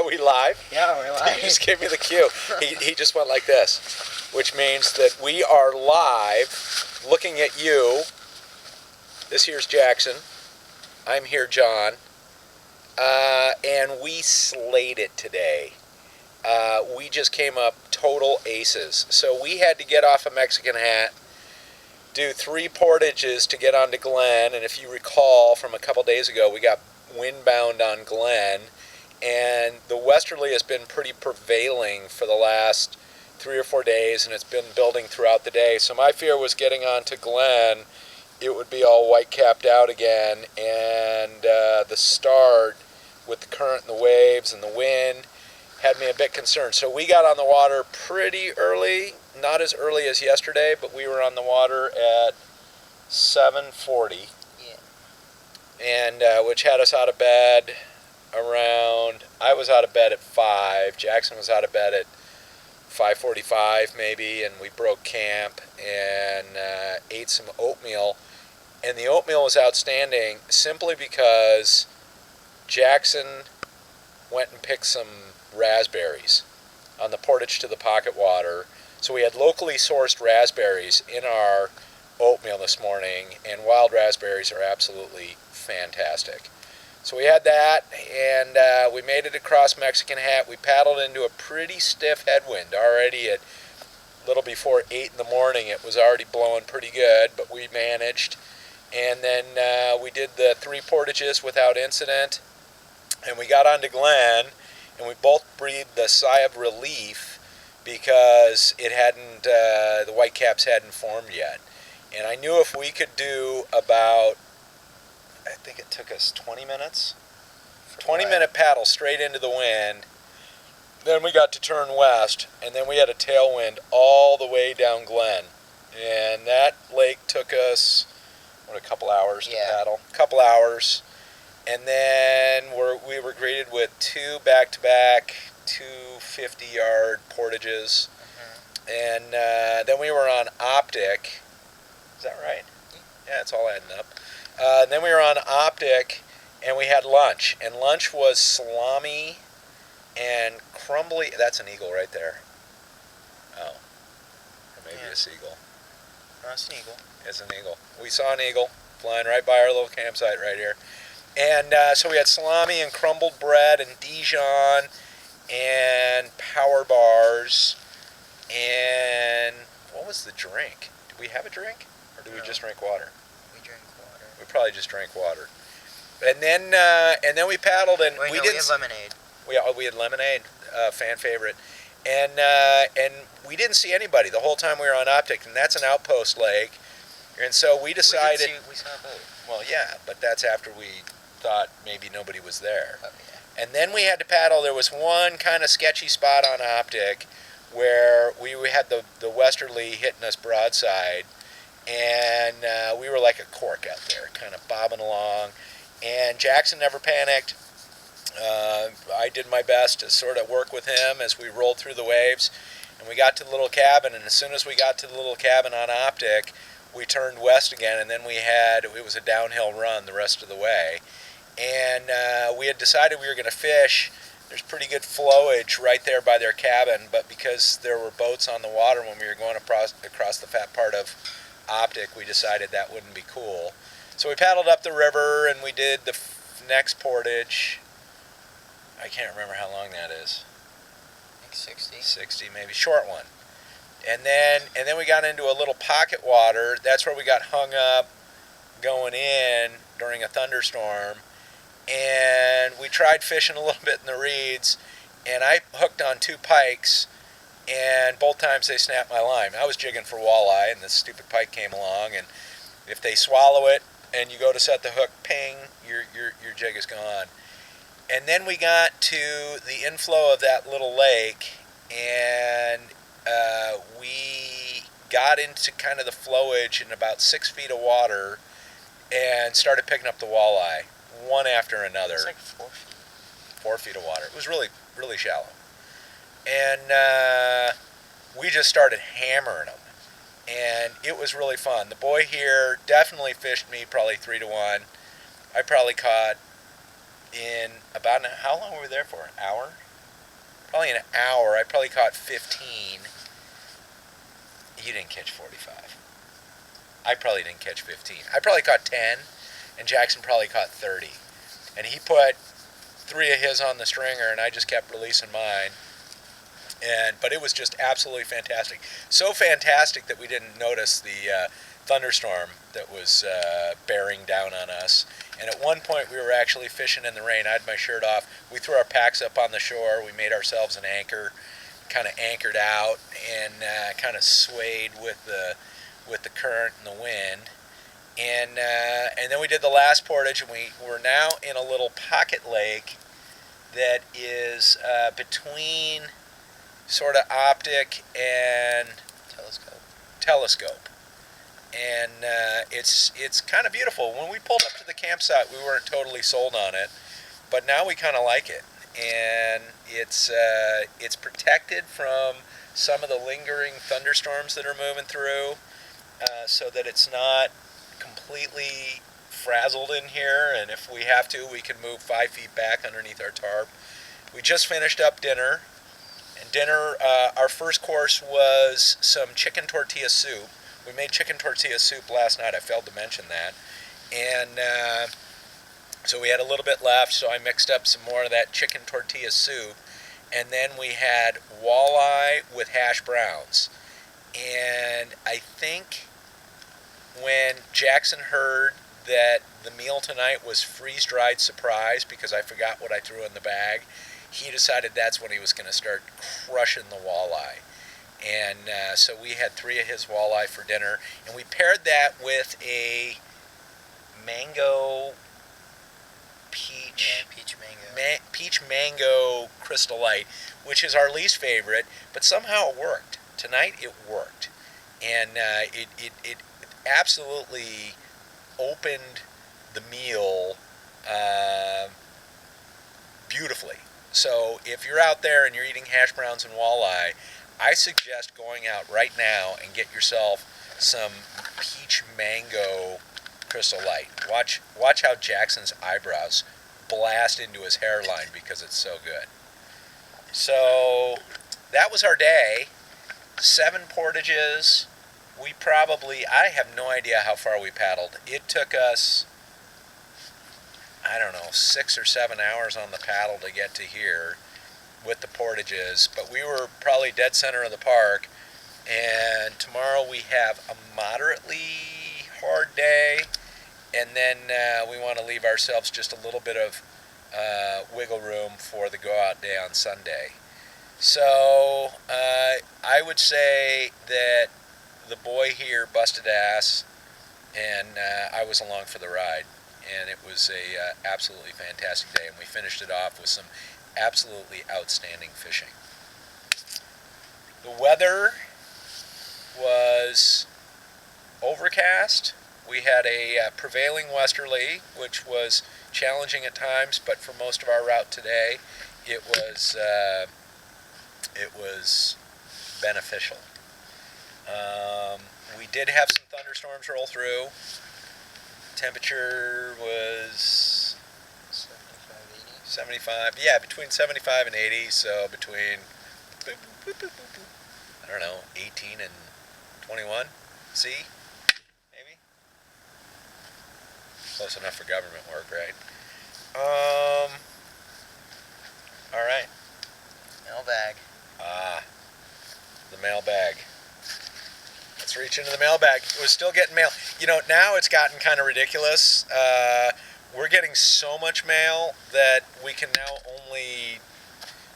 Are we live? Yeah, we're live. He just gave me the cue. He just went like this, which means that we are live, looking at you. This here's Jackson. I'm here, John. And we slayed it today. We just came up total aces. So we had to get off of Mexican Hat, do 3 portages to get onto Glen, and if you recall from a couple days ago, we got windbound on Glen, and the westerly has been pretty prevailing for the last 3 or 4 days, and it's been building throughout the day. So my fear was getting onto Glen, it would be all white-capped out again, and the start with the current and the waves and the wind had me a bit concerned. So we got on the water pretty early, not as early as yesterday, but we were on the water at 7:40. Yeah. And which had us out of bed around, I was out of bed at 5, Jackson was out of bed at 5:45 maybe, and we broke camp and ate some oatmeal. And the oatmeal was outstanding simply because Jackson went and picked some raspberries on the portage to the pocket water. So we had locally sourced raspberries in our oatmeal this morning, and wild raspberries are absolutely fantastic. So we had that, and we made it across Mexican Hat. We paddled into a pretty stiff headwind already at a little before 8 in the morning. It was already blowing pretty good, but we managed. And then we did the 3 portages without incident, and we got onto Glen, and we both breathed the sigh of relief because it hadn't, the whitecaps hadn't formed yet. And I knew if we could do about, I think it took us 20 minutes, 20-minute paddle straight into the wind. Then we got to turn west, and then we had a tailwind all the way down Glen. And that lake took us, a couple hours to paddle, a couple hours. And then we were greeted with 2 back-to-back 250-yard portages. And then we were on Optic. Is that right? Yeah, it's all adding up. Then we were on Optic, and we had lunch. And lunch was salami and crumbly. That's an eagle right there. Oh. Or maybe a seagull. No, it's an eagle. It's an eagle. We saw an eagle flying right by our little campsite right here. And so we had salami and crumbled bread and Dijon and power bars. And what was the drink? Did we have a drink? Or did we just drink water? We drank water. We probably just drank water. And then we paddled, and we had lemonade. We had lemonade, fan favorite. And we didn't see anybody the whole time we were on Optic, and that's an outpost lake. And so we decided... We saw a boat. Well, yeah, but that's after we thought maybe nobody was there. Oh, yeah. And then we had to paddle. There was one kind of sketchy spot on Optic where we had the westerly hitting us broadside, and we were like a cork out there, kind of bobbing along. And Jackson never panicked. I did my best to sort of work with him as we rolled through the waves. And we got to the little cabin, and as soon as we got to the little cabin on Optic, we turned west again, and then it was a downhill run the rest of the way. And we had decided we were going to fish. There's pretty good flowage right there by their cabin, but because there were boats on the water when we were going across the fat part of Optic, we decided that wouldn't be cool. So we paddled up the river, and we did the next portage. I can't remember how long that is. I think 60. 60, maybe. Short one. And then we got into a little pocket water. That's where we got hung up going in during a thunderstorm. And we tried fishing a little bit in the reeds, and I hooked on 2 pikes, and both times they snapped my line. I was jigging for walleye, and this stupid pike came along, and if they swallow it and you go to set the hook, ping, your jig is gone. And then we got to the inflow of that little lake, and we got into kind of the flowage in about 6 feet of water and started picking up the walleye, one after another. It's like 4 feet. 4 feet of water. It was really, really shallow. And we just started hammering them. And it was really fun. The boy here definitely fished me probably 3 to 1. I probably caught in about how long were we there for? An hour? probably an hour, I probably caught 15. You didn't catch 45. I probably didn't catch 15. I probably caught 10, and Jackson probably caught 30. And he put 3 of his on the stringer, and I just kept releasing mine. But it was just absolutely fantastic. So fantastic that we didn't notice the thunderstorm that was bearing down on us. And at one point we were actually fishing in the rain. I had my shirt off. We threw our packs up on the shore. We made ourselves an anchor, kind of anchored out, and kind of swayed with the current and the wind. And then we did the last portage, and we're now in a little pocket lake that is between sort of optic and telescope. And it's kind of beautiful. When we pulled up to the campsite, we weren't totally sold on it, but now we kind of like it. And it's protected from some of the lingering thunderstorms that are moving through, so that it's not completely frazzled in here. And if we have to, we can move 5 feet back underneath our tarp. We just finished up dinner. And dinner, our first course was some chicken tortilla soup. We made chicken tortilla soup last night. I failed to mention that. And so we had a little bit left, so I mixed up some more of that chicken tortilla soup. And then we had walleye with hash browns. And I think when Jackson heard that the meal tonight was freeze-dried surprise because I forgot what I threw in the bag, he decided that's when he was going to start crushing the walleye. And so we had 3 of his walleye for dinner, and we paired that with a mango peach mango Crystal Light, which is our least favorite, but somehow it worked. Tonight it worked, and it absolutely opened the meal beautifully. So if you're out there and you're eating hash browns and walleye, I suggest going out right now and get yourself some peach mango Crystal Light. Watch how Jackson's eyebrows blast into his hairline because it's so good. So that was our day. 7 portages. I have no idea how far we paddled. It took us, I don't know, 6 or 7 hours on the paddle to get to here with the portages, but we were probably dead center of the park. And tomorrow we have a moderately hard day, and then we want to leave ourselves just a little bit of wiggle room for the go-out day on Sunday. So I would say that the boy here busted ass, and I was along for the ride. And it was a absolutely fantastic day, and we finished it off with some absolutely outstanding fishing. The weather was overcast. We had a prevailing westerly, which was challenging at times, but for most of our route today, it was beneficial. We did have some thunderstorms roll through. Temperature was 75, yeah, between 75 and 80, so between, I don't know, 18 and 21, C, maybe? Close enough for government work, right? Alright. Mailbag. The mailbag. Let's reach into the mailbag. We're still getting mail. You know, now it's gotten kind of ridiculous. We're getting so much mail that we can now only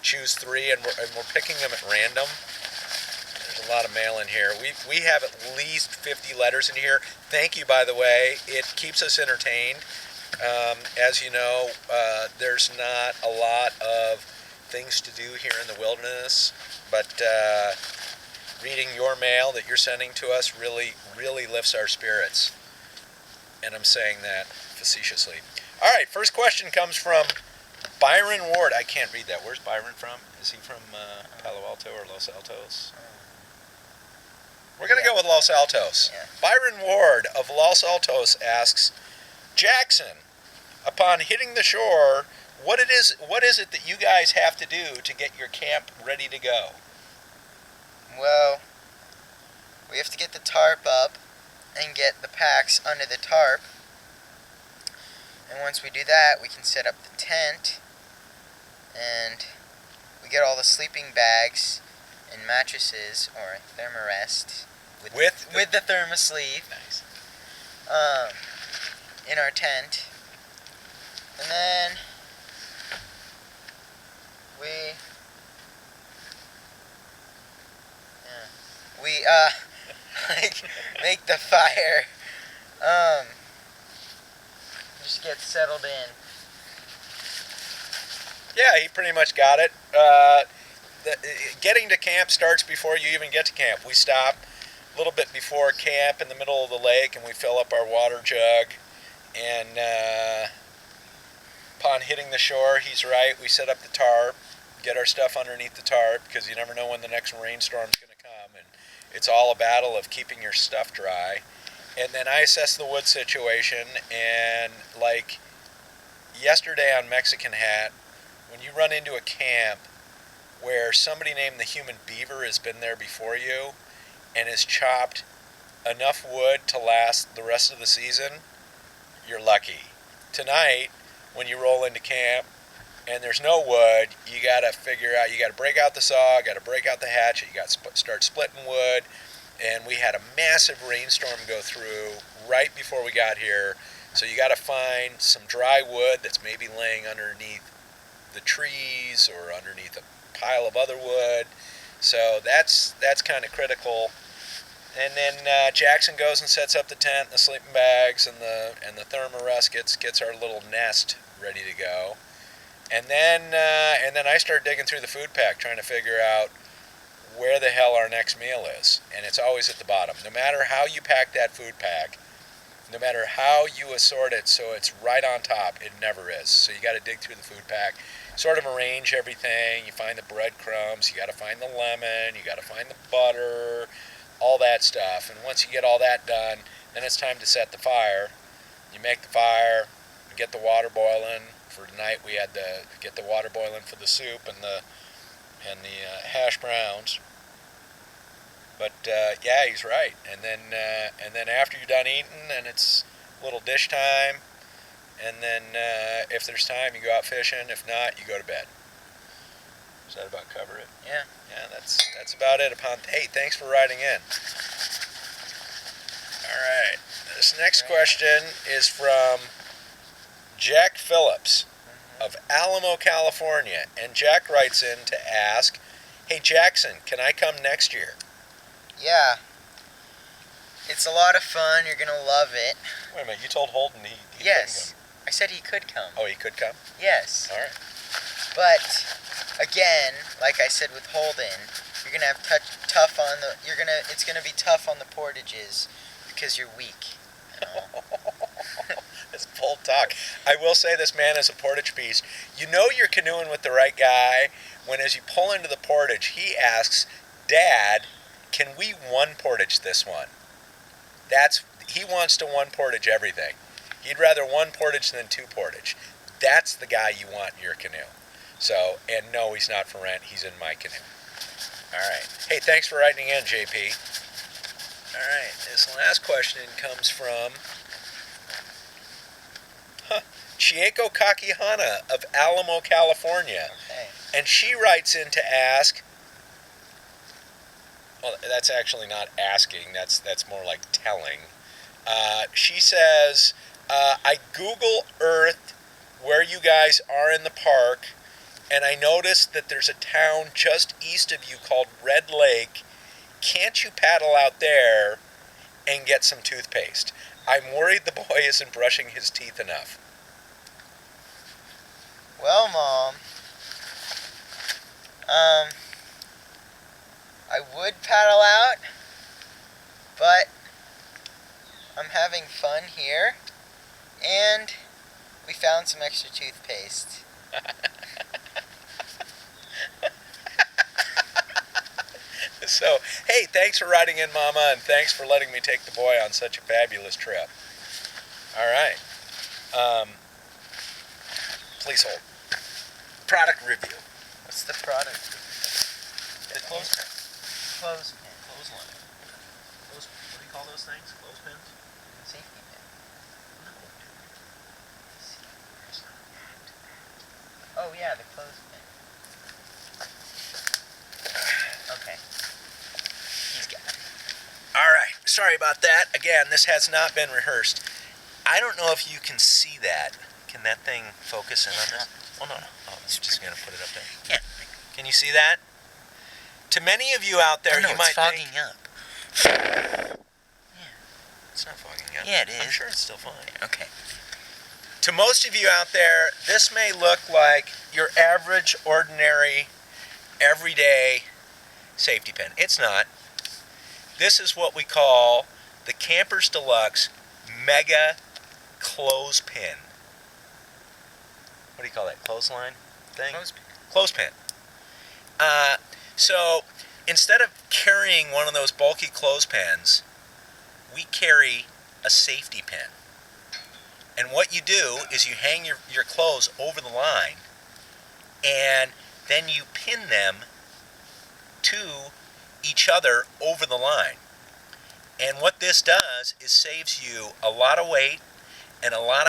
choose 3, and we're picking them at random. There's a lot of mail in here. We have at least 50 letters in here. Thank you, by the way. It keeps us entertained. As you know, there's not a lot of things to do here in the wilderness, but reading your mail that you're sending to us really, really lifts our spirits. And I'm saying that facetiously. All right, first question comes from Byron Ward. I can't read that. Where's Byron from? Is he from Palo Alto or Los Altos? We're going to go with Los Altos. Yeah. Byron Ward of Los Altos asks, Jackson, upon hitting the shore, what is it that you guys have to do to get your camp ready to go? Well, we have to get the tarp up and get the packs under the tarp. And once we do that, we can set up the tent. And we get all the sleeping bags and mattresses, or thermarest, with the thermosleeve. Nice. In our tent. And then we like make the fire. Just get settled in. Yeah, he pretty much got it. Getting to camp starts before you even get to camp. We stop a little bit before camp in the middle of the lake, and we fill up our water jug. And upon hitting the shore, he's right. We set up the tarp, get our stuff underneath the tarp, because you never know when the next rainstorm's going to come. And it's all a battle of keeping your stuff dry. And then I assess the wood situation, and like yesterday on Mexican Hat, when you run into a camp where somebody named the Human Beaver has been there before you and has chopped enough wood to last the rest of the season, you're lucky. Tonight, when you roll into camp and there's no wood, you got to figure out, you got to break out the saw, got to break out the hatchet, you got to start splitting wood. And we had a massive rainstorm go through right before we got here. So you got to find some dry wood that's maybe laying underneath the trees or underneath a pile of other wood. So that's kind of critical. And then Jackson goes and sets up the tent, and the sleeping bags, and the thermarest gets our little nest ready to go. And then I start digging through the food pack, trying to figure out where the hell our next meal is. And it's always at the bottom. No matter how you pack that food pack, no matter how you assort it so it's right on top, it never is. So you got to dig through the food pack, sort of arrange everything. You find the breadcrumbs, you got to find the lemon, you got to find the butter, all that stuff. And once you get all that done, then it's time to set the fire. You make the fire, get the water boiling. For tonight, we had to get the water boiling for the soup and the hash browns. But yeah, he's right. And then after you're done eating, then it's a little dish time. And then if there's time, you go out fishing. If not, you go to bed. Does that about cover it? Yeah. Yeah, that's about it. Hey, thanks for writing in. All right. This next question is from Jack Phillips of Alamo, California. And Jack writes in to ask, hey, Jackson, can I come next year? Yeah. It's a lot of fun. You're going to love it. Wait a minute. You told Holden he Yes. couldn't come. I said he could come. Oh, he could come? Yes. All right. But again, like I said with Holden, you're gonna have tough on the. It's gonna be tough on the portages because you're weak. You know? It's bold talk. I will say this man is a portage beast. You know you're canoeing with the right guy when, as you pull into the portage, he asks, "Dad, can we one portage this one?" He wants to one portage everything. He'd rather one portage than two portage. That's the guy you want in your canoe. So, and no, he's not for rent. He's in my canoe. All right. Hey, thanks for writing in, JP. All right. This last question comes from Chieko Kakihana of Alamo, California. Okay. And she writes in to ask, well, that's actually not asking. That's more like telling. She says, I Google Earth where you guys are in the park, and I noticed that there's a town just east of you called Red Lake. Can't you paddle out there and get some toothpaste? I'm worried the boy isn't brushing his teeth enough. Well, Mom, I would paddle out, but I'm having fun here, and we found some extra toothpaste. So, hey, thanks for writing in, Mama, and thanks for letting me take the boy on such a fabulous trip. All right. Please hold. product review. What's the product? The clothespin. Clothespin. Clothesline. What do you call those things? Clothespins? Safety pin. No, dude. It's not that. Oh yeah, the clothespin. Okay. He's got it. All right. Sorry about that. Again, this has not been rehearsed. I don't know if you can see that. Can that thing focus in on this? Oh, no. Oh, I'm just going to put it up there. Yeah. Can you see that? To many of you out there, Oh, no, you might it's fogging think... up. It's not fogging up. Yeah, it is. I'm sure it's still fine. Okay. To most of you out there, this may look like your average, ordinary, everyday safety pin. It's not. This is what we call the Campers Deluxe Mega Clothespin. What do you call that? Clothesline thing? Clothespin. Clothespin. So instead of carrying one of those bulky clothespins, we carry a safety pin. And what you do is you hang your clothes over the line, and then you pin them to each other over the line. And what this does is saves you a lot of weight and a lot of